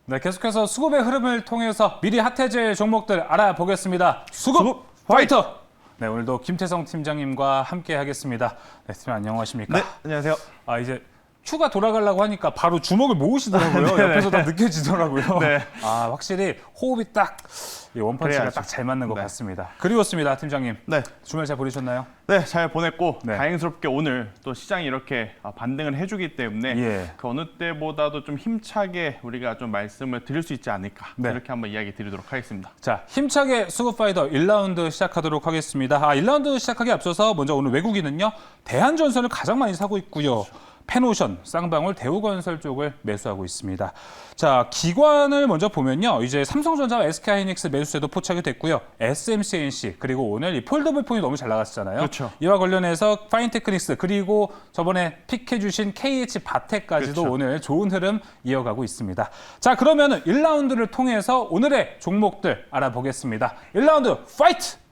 네, 계속해서 수급의 흐름을 통해서 미리 핫해질 종목들 알아보겠습니다. 수급 파이터! 네, 오늘도 김태성 팀장님과 함께 하겠습니다. 네, 팀장 안녕하십니까? 네, 안녕하세요. 이제 휴가 돌아가려고 하니까 바로 주먹을 모으시더라고요. 옆에서 다 느껴지더라고요. 네. 확실히 호흡이 딱 원펀치가 딱 잘 맞는 것 같습니다. 그리웠습니다, 팀장님. 네. 주말 잘 보내셨나요? 네, 잘 보냈고 네. 다행스럽게 오늘 또 시장이 이렇게 반등을 해주기 때문에 그 어느 때보다도 좀 힘차게 우리가 좀 말씀을 드릴 수 있지 않을까 이렇게 한번 이야기 드리도록 하겠습니다. 자, 힘차게 수급 파이터 1라운드 시작하도록 하겠습니다. 1라운드 시작하기 앞서서 먼저 오늘 외국인은요. 대한전선을 가장 많이 사고 있고요. 펜오션, 쌍방울, 대우건설 쪽을 매수하고 있습니다. 자, 기관을 먼저 보면요. 이제 삼성전자와 SK하이닉스 매수세도 포착이 됐고요. SMCNC 그리고 오늘 이 폴더블 폰이 너무 잘 나갔잖아요. 그렇죠. 이와 관련해서 파인테크닉스 그리고 저번에 픽해주신 KH바텍까지도 그렇죠. 오늘 좋은 흐름 이어가고 있습니다. 자, 그러면은 1라운드를 통해서 오늘의 종목들 알아보겠습니다. 1라운드 파이트!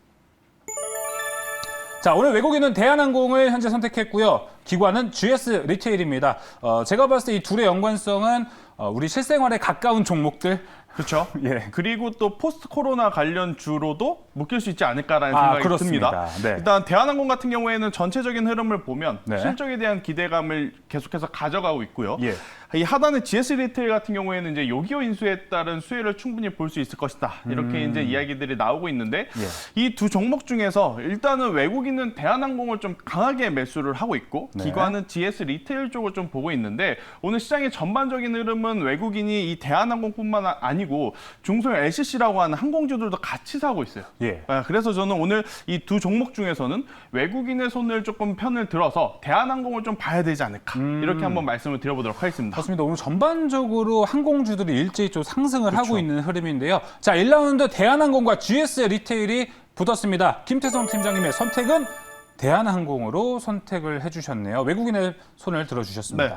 자, 오늘 외국인은 대한항공을 현재 선택했고요. 기관은 GS 리테일입니다. 제가 봤을 때 이 둘의 연관성은 우리 실생활에 가까운 종목들. 그렇죠. 예. 그리고 또 포스트 코로나 관련 주로도 묶일 수 있지 않을까라는 생각이 그렇습니다. 듭니다. 네. 일단 대한항공 같은 경우에는 전체적인 흐름을 보면 네. 실적에 대한 기대감을 계속해서 가져가고 있고요. 예. 이 하단의 GS 리테일 같은 경우에는 이제 요기요 인수에 따른 수혜를 충분히 볼 수 있을 것이다. 이렇게 이제 이야기들이 나오고 있는데 이 두 종목 중에서 일단은 외국인은 대한항공을 좀 강하게 매수를 하고 있고 네. 기관은 GS 리테일 쪽을 좀 보고 있는데 오늘 시장의 전반적인 흐름은 외국인이 이 대한항공뿐만 아니고 중소형 LCC라고 하는 항공주들도 같이 사고 있어요. 예. 그래서 저는 오늘 이 두 종목 중에서는 외국인의 손을 조금 편을 들어서 대한항공을 좀 봐야 되지 않을까 이렇게 한번 말씀을 드려보도록 하겠습니다. 맞습니다. 오늘 전반적으로 항공주들이 일제히 좀 상승을 하고 있는 흐름인데요. 자, 1라운드 대한항공과 GS 리테일이 붙었습니다. 김태성 팀장님의 선택은 대한항공으로 선택을 해주셨네요. 외국인의 손을 들어주셨습니다. 네.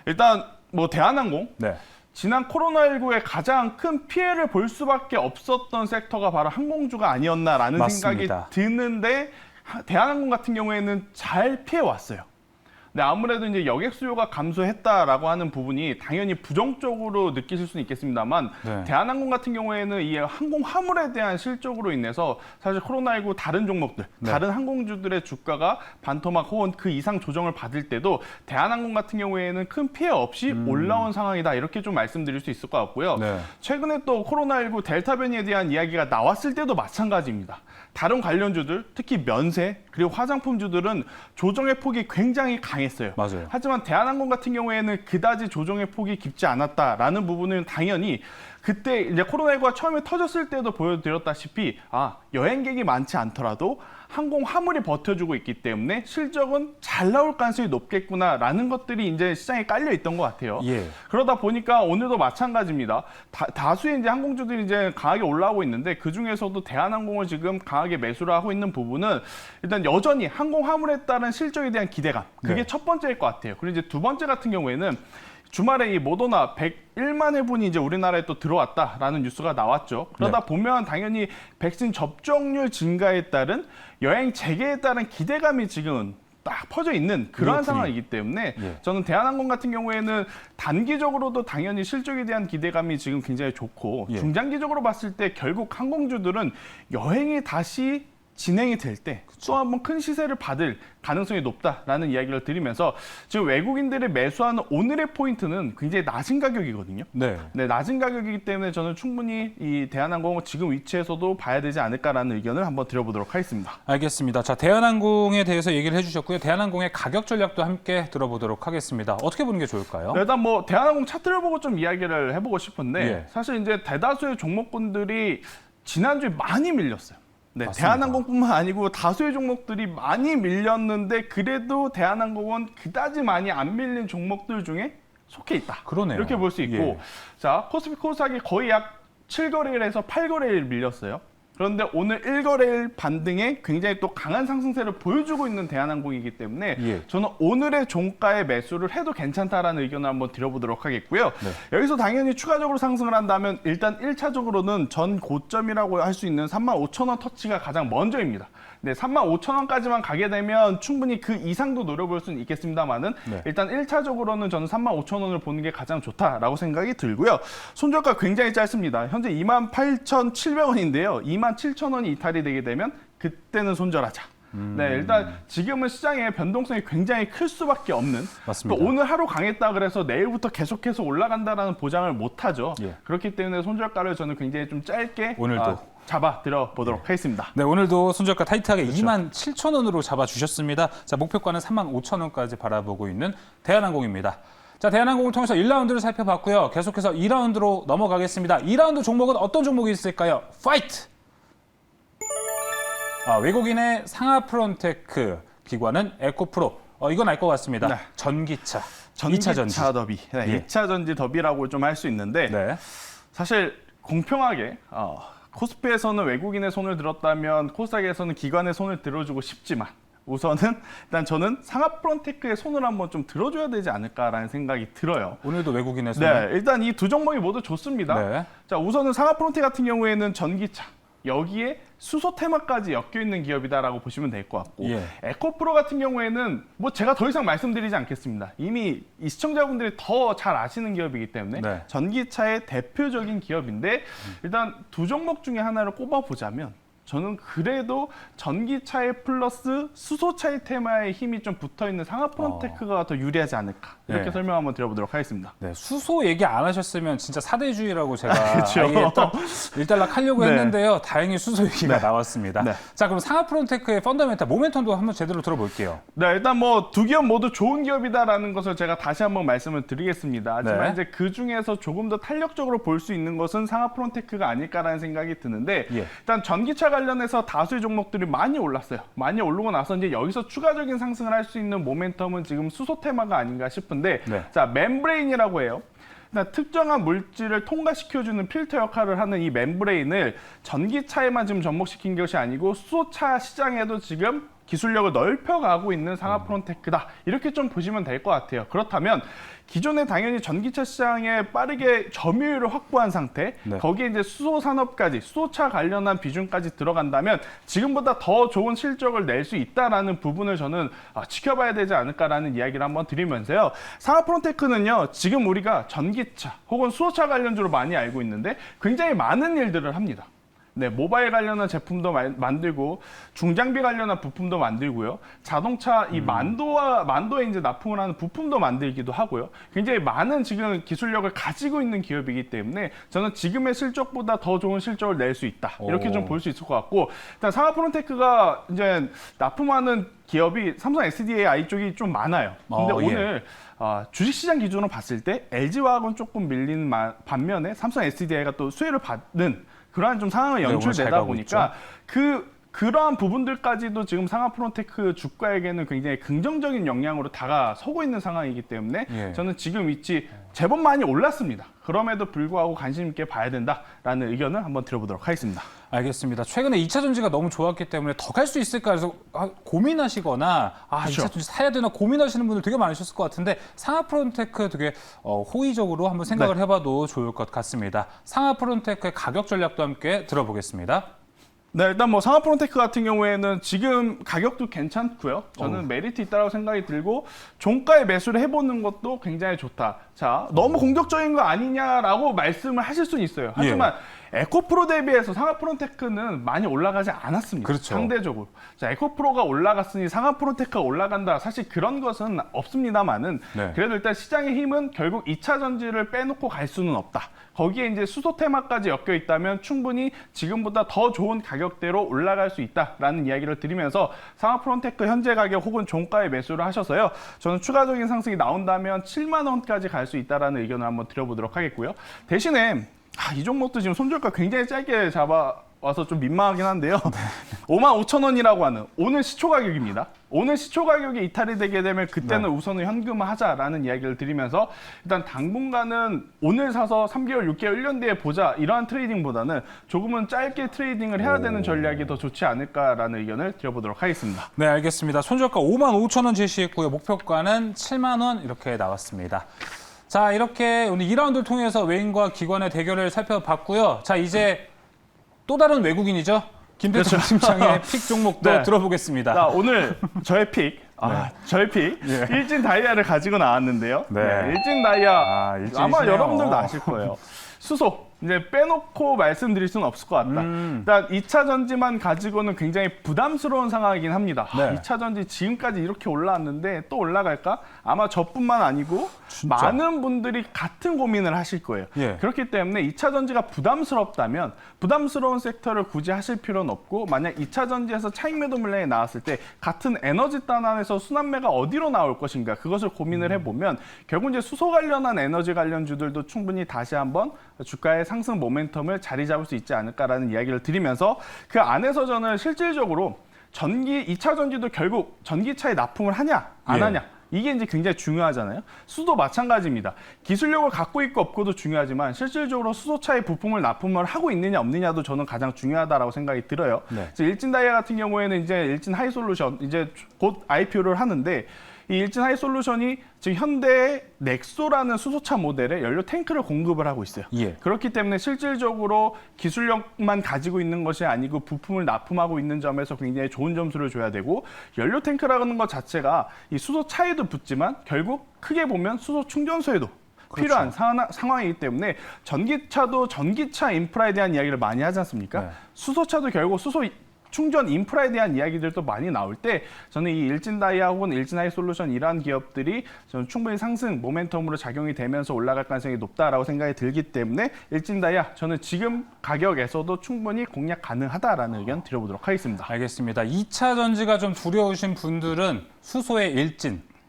일단 뭐 대한항공 네. 지난 코로나19에 가장 큰 피해를 볼 수밖에 없었던 섹터가 바로 항공주가 아니었나라는 맞습니다. 생각이 드는데 대한항공 같은 경우에는 잘 피해 왔어요. 네, 아무래도 이제 여객 수요가 감소했다라고 하는 부분이 당연히 부정적으로 느끼실 수는 있겠습니다만 네. 대한항공 같은 경우에는 이 항공 화물에 대한 실적으로 인해서 사실 코로나19 다른 종목들, 다른 항공주들의 주가가 반토막 혹은 그 이상 조정을 받을 때도 대한항공 같은 경우에는 큰 피해 없이 올라온 상황이다 이렇게 좀 말씀드릴 수 있을 것 같고요. 네. 최근에 또 코로나19 델타 변이에 대한 이야기가 나왔을 때도 마찬가지입니다. 다른 관련주들, 특히 면세 그리고 화장품주들은 조정의 폭이 굉장히 강했어요. 맞아요. 하지만 대한항공 같은 경우에는 그다지 조정의 폭이 깊지 않았다라는 부분은 당연히 그때 이제 코로나19가 처음에 터졌을 때도 보여드렸다시피 여행객이 많지 않더라도 항공 화물이 버텨주고 있기 때문에 실적은 잘 나올 가능성이 높겠구나라는 것들이 이제 시장에 깔려 있던 것 같아요. 예. 그러다 보니까 오늘도 마찬가지입니다. 다수의 이제 항공주들이 이제 강하게 올라오고 있는데 그 중에서도 대한항공을 지금 강하게 매수를 하고 있는 부분은 일단 여전히 항공 화물에 따른 실적에 대한 기대감 그게 네. 첫 번째일 것 같아요. 그리고 이제 두 번째 같은 경우에는 주말에 이 모더나 101만 회분이 이제 우리나라에 또 들어왔다라는 뉴스가 나왔죠. 그러다 보면 당연히 백신 접종률 증가에 따른 여행 재개에 따른 기대감이 지금 딱 퍼져 있는 그러한 상황이기 때문에 저는 대한항공 같은 경우에는 단기적으로도 당연히 실적에 대한 기대감이 지금 굉장히 좋고 중장기적으로 봤을 때 결국 항공주들은 여행이 다시 진행이 될 때 또 한 번 큰 시세를 받을 가능성이 높다라는 이야기를 드리면서 지금 외국인들이 매수하는 오늘의 포인트는 굉장히 낮은 가격이거든요. 네. 네, 낮은 가격이기 때문에 저는 충분히 이 대한항공을 지금 위치에서도 봐야 되지 않을까라는 의견을 한번 드려보도록 하겠습니다. 알겠습니다. 자, 대한항공에 대해서 얘기를 해주셨고요. 대한항공의 가격 전략도 함께 들어보도록 하겠습니다. 어떻게 보는 게 좋을까요? 네, 일단 뭐 대한항공 차트를 보고 좀 이야기를 해보고 싶은데 예. 사실 이제 대다수의 종목군들이 지난주에 많이 밀렸어요. 네, 맞습니다. 대한항공뿐만 아니고 다수의 종목들이 많이 밀렸는데 그래도 대한항공은 그다지 많이 안 밀린 종목들 중에 속해 있다. 그러네요. 이렇게 볼 수 있고 예. 자 코스피 코스닥이 거의 약 7거래일에서 8거래일 밀렸어요. 그런데 오늘 1거래일 반등에 굉장히 또 강한 상승세를 보여주고 있는 대한항공이기 때문에 저는 오늘의 종가에 매수를 해도 괜찮다라는 의견을 한번 드려보도록 하겠고요. 여기서 당연히 추가적으로 상승을 한다면 일단 1차적으로는 전 고점이라고 할 수 있는 35,000원 터치가 가장 먼저입니다. 네, 35,000원까지만 가게 되면 충분히 그 이상도 노려볼 수는 있겠습니다만은 네. 일단 1차적으로는 저는 35,000원을 보는 게 가장 좋다라고 생각이 들고요. 손절가 굉장히 짧습니다. 현재 28,700원인데요. 27,000원이 이탈이 되게 되면 그때는 손절하자. 네, 일단 지금은 시장의 변동성이 굉장히 클 수밖에 없는. 맞습니다. 또 오늘 하루 강했다 그래서 내일부터 계속해서 올라간다라는 보장을 못 하죠. 예. 그렇기 때문에 손절가를 저는 굉장히 좀 짧게 오늘도. 잡아 드려 보도록 하겠습니다. 네, 오늘도 손절가 타이트하게 그렇죠. 27,000원으로 잡아주셨습니다. 자, 목표가는 35,000원까지 바라보고 있는 대한항공입니다. 자, 대한항공을 통해서 1라운드를 살펴봤고요. 계속해서 2라운드로 넘어가겠습니다. 2라운드 종목은 어떤 종목이 있을까요? 파이트! 외국인의 상하프론테크, 기관은 에코프로. 이건 알 것 같습니다. 네. 전기차. 전기차 2차 전지. 더비, 네, 예. 2차 전지 더비라고 좀 할 수 있는데 네. 사실 공평하게 코스피에서는 외국인의 손을 들었다면 코스닥에서는 기관의 손을 들어주고 싶지만 우선은 일단 저는 상하프론테크의 손을 한번 좀 들어줘야 되지 않을까라는 생각이 들어요. 오늘도 외국인의 손. 네, 일단 이 두 종목이 모두 좋습니다. 네. 자, 우선은 상하프론테 같은 경우에는 전기차, 여기에 수소 테마까지 엮여 있는 기업이다라고 보시면 될 것 같고, 예. 에코프로 같은 경우에는 뭐 제가 더 이상 말씀드리지 않겠습니다. 이미 이 시청자분들이 더 잘 아시는 기업이기 때문에 네. 전기차의 대표적인 기업인데 일단 두 종목 중에 하나를 꼽아보자면 저는 그래도 전기차의 플러스 수소차의 테마의 힘이 좀 붙어있는 상하프론테크가 더 유리하지 않을까 이렇게 네. 설명 한번 드려보도록 하겠습니다. 네, 수소 얘기 안 하셨으면 진짜 사대주의라고 제가 그렇죠. 아예 일단락 하려고 네. 했는데요. 다행히 수소 얘기가 네. 나왔습니다. 네. 자, 그럼 상하프론테크의 펀더멘탈, 모멘텀도 한번 제대로 들어볼게요. 네, 일단 뭐 두 기업 모두 좋은 기업이다라는 것을 제가 다시 한번 말씀을 드리겠습니다. 하지만 네. 이제 그 중에서 조금 더 탄력적으로 볼 수 있는 것은 상하프론테크가 아닐까라는 생각이 드는데 예. 일단 전기차 관련해서 다수의 종목들이 많이 올랐어요. 많이 오르고 나서 이제 여기서 추가적인 상승을 할 수 있는 모멘텀은 지금 수소 테마가 아닌가 싶은데 네. 자, 멤브레인이라고 해요. 특정한 물질을 통과시켜주는 필터 역할을 하는 이 멤브레인을 전기차에만 지금 접목시킨 것이 아니고 수소차 시장에도 지금 기술력을 넓혀가고 있는 상하프론테크다. 이렇게 좀 보시면 될 것 같아요. 그렇다면 기존에 당연히 전기차 시장에 빠르게 점유율을 확보한 상태, 네. 거기에 이제 수소 산업까지, 수소차 관련한 비중까지 들어간다면 지금보다 더 좋은 실적을 낼 수 있다라는 부분을 저는 지켜봐야 되지 않을까라는 이야기를 한번 드리면서요. 상하프론테크는요, 지금 우리가 전기차 혹은 수소차 관련주로 많이 알고 있는데 굉장히 많은 일들을 합니다. 네, 모바일 관련한 제품도 만들고 중장비 관련한 부품도 만들고요. 자동차 이 만도에 이제 납품을 하는 부품도 만들기도 하고요. 굉장히 많은 지금 기술력을 가지고 있는 기업이기 때문에 저는 지금의 실적보다 더 좋은 실적을 낼 수 있다. 이렇게 좀 볼 수 있을 것 같고, 일단 상하프론테크가 이제 납품하는 기업이 삼성 SDI 쪽이 좀 많아요. 근데 예. 오늘 주식시장 기준으로 봤을 때 LG화학은 조금 밀리는 반면에 삼성 SDI가 또 수혜를 받는 그러한 좀 상황을 네, 오늘 잘 연출되다 가고 보니까 그러한 부분들까지도 지금 상하프론테크 주가에게는 굉장히 긍정적인 영향으로 다가서고 있는 상황이기 때문에 예. 저는 지금 위치 제법 많이 올랐습니다. 그럼에도 불구하고 관심 있게 봐야 된다라는 의견을 한번 들어보도록 하겠습니다. 알겠습니다. 최근에 2차 전지가 너무 좋았기 때문에 더 갈 수 있을까 해서 고민하시거나 그렇죠. 2차 전지 사야 되나 고민하시는 분들 되게 많으셨을 것 같은데 상하프론테크 되게 호의적으로 한번 생각을 해봐도 좋을 것 같습니다. 상하프론테크의 가격 전략도 함께 들어보겠습니다. 네, 일단 뭐 상하프론테크 같은 경우에는 지금 가격도 괜찮고요. 저는 메리트 있다고 생각이 들고 종가에 매수를 해보는 것도 굉장히 좋다. 자, 너무 공격적인 거 아니냐라고 말씀을 하실 수는 있어요. 하지만 에코프로 대비해서 상하프론테크는 많이 올라가지 않았습니다. 그렇죠. 상대적으로. 자, 에코프로가 올라갔으니 상하프론테크가 올라간다. 사실 그런 것은 없습니다만은 네. 그래도 일단 시장의 힘은 결국 2차 전지를 빼놓고 갈 수는 없다. 거기에 이제 수소 테마까지 엮여 있다면 충분히 지금보다 더 좋은 가격대로 올라갈 수 있다라는 이야기를 드리면서 상하프론테크 현재 가격 혹은 종가에 매수를 하셔서요. 저는 추가적인 상승이 나온다면 7만 원까지 갈 수 있다라는 의견을 한번 드려보도록 하겠고요. 대신에 이 종목도 지금 손절가 굉장히 짧게 잡아와서 좀 민망하긴 한데요. 55,000원이라고 하는 오늘 시초 가격입니다. 오늘 시초 가격이 이탈이 되게 되면 그때는 우선은 현금화하자라는 이야기를 드리면서 일단 당분간은 오늘 사서 3개월, 6개월, 1년 뒤에 보자 이러한 트레이딩보다는 조금은 짧게 트레이딩을 해야 되는 전략이 더 좋지 않을까라는 의견을 드려보도록 하겠습니다. 네, 알겠습니다. 손절가 55,000원 제시했고요. 목표가는 7만 원 이렇게 나왔습니다. 자, 이렇게 오늘 2라운드를 통해서 외인과 기관의 대결을 살펴봤고요. 자, 이제 또 다른 외국인이죠. 김대중 팀장의 픽 종목도 네. 들어보겠습니다. 자, 오늘 저의 픽, 저의 픽, 예. 일진 다이아를 가지고 나왔는데요. 네. 일진 다이아, 일진이시네요. 아마 여러분들도 아실 거예요. 수소, 이제 빼놓고 말씀드릴 수는 없을 것 같다. 일단 2차 전지만 가지고는 굉장히 부담스러운 상황이긴 합니다. 네. 2차 전지 지금까지 이렇게 올라왔는데 또 올라갈까? 아마 저뿐만 아니고 진짜. 많은 분들이 같은 고민을 하실 거예요. 예. 그렇기 때문에 2차 전지가 부담스럽다면 부담스러운 섹터를 굳이 하실 필요는 없고, 만약 2차 전지에서 차익 매도 물량이 나왔을 때 같은 에너지 단안에서 순환매가 어디로 나올 것인가, 그것을 고민을 해보면 결국 이제 수소 관련한 에너지 관련주들도 충분히 다시 한번 주가의 상승 모멘텀을 자리 잡을 수 있지 않을까라는 이야기를 드리면서, 그 안에서 저는 실질적으로 2차 전지도 결국 전기차에 납품을 하냐 안 예. 하냐, 이게 이제 굉장히 중요하잖아요. 수도 마찬가지입니다. 기술력을 갖고 있고 없고도 중요하지만 실질적으로 수소차에 부품을 납품을 하고 있느냐 없느냐도 저는 가장 중요하다라고 생각이 들어요. 네. 일진 다이아 같은 경우에는 이제 일진 하이솔루션 이제 곧 IPO를 하는데, 이 일진 하이솔루션이 지금 현대의 넥소라는 수소차 모델에 연료 탱크를 공급을 하고 있어요. 예. 그렇기 때문에 실질적으로 기술력만 가지고 있는 것이 아니고 부품을 납품하고 있는 점에서 굉장히 좋은 점수를 줘야 되고, 연료 탱크라는 것 자체가 이 수소차에도 붙지만 결국 크게 보면 수소 충전소에도 필요한 상황이기 때문에, 전기차도 전기차 인프라에 대한 이야기를 많이 하지 않습니까? 네. 수소차도 결국 수소 충전 인프라에 대한 이야기들도 많이 나올 때, 저는 이 일진 다이아 혹은 일진 하이솔루션 이러한 기업들이 저는 충분히 상승 모멘텀으로 작용이 되면서 올라갈 가능성이 높다라고 생각이 들기 때문에, 일진 다이아 저는 지금 가격에서도 충분히 공략 가능하다라는 의견 드려보도록 하겠습니다. 알겠습니다. 2차 전지가 좀 두려우신 분들은 수소의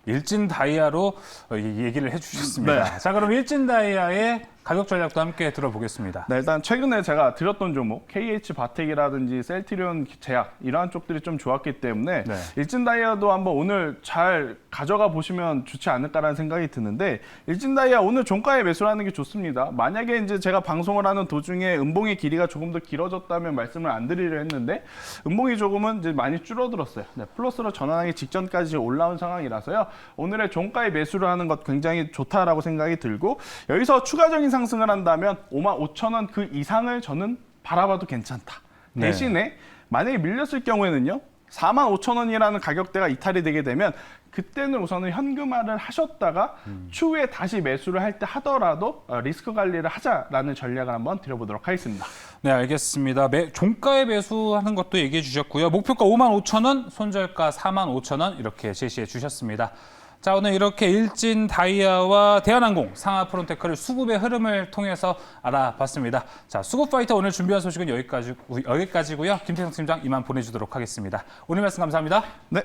일진 다이아로 얘기를 해주셨습니다. 네. 자, 그럼 일진 다이아의 가격 전략도 함께 들어보겠습니다. 네, 일단 최근에 제가 드렸던 종목 KH 바텍이라든지 셀트리온 제약 이러한 쪽들이 좀 좋았기 때문에 네. 일진 다이아도 한번 오늘 잘 가져가 보시면 좋지 않을까라는 생각이 드는데, 일진 다이아 오늘 종가에 매수하는 게 좋습니다. 만약에 이제 제가 방송을 하는 도중에 음봉의 길이가 조금 더 길어졌다면 말씀을 안 드리려 했는데, 음봉이 조금은 이제 많이 줄어들었어요. 네, 플러스로 전환하기 직전까지 올라온 상황이라서요. 오늘의 종가에 매수를 하는 것 굉장히 좋다라고 생각이 들고, 여기서 추가적인 상승을 한다면 55,000원 그 이상을 저는 바라봐도 괜찮다. 네. 대신에 만약에 밀렸을 경우에는요, 45,000원이라는 가격대가 이탈이 되게 되면 그때는 우선은 현금화를 하셨다가 추후에 다시 매수를 할 때 하더라도 리스크 관리를 하자라는 전략을 한번 드려보도록 하겠습니다. 네, 알겠습니다. 종가에 매수하는 것도 얘기해 주셨고요. 목표가 55,000원, 손절가 45,000원 이렇게 제시해 주셨습니다. 자, 오늘 이렇게 일진 다이아와 대한항공, 상하프론테크를 수급의 흐름을 통해서 알아봤습니다. 자, 수급파이터 오늘 준비한 소식은 여기까지고요. 김태성 팀장 이만 보내주도록 하겠습니다. 오늘 말씀 감사합니다. 네.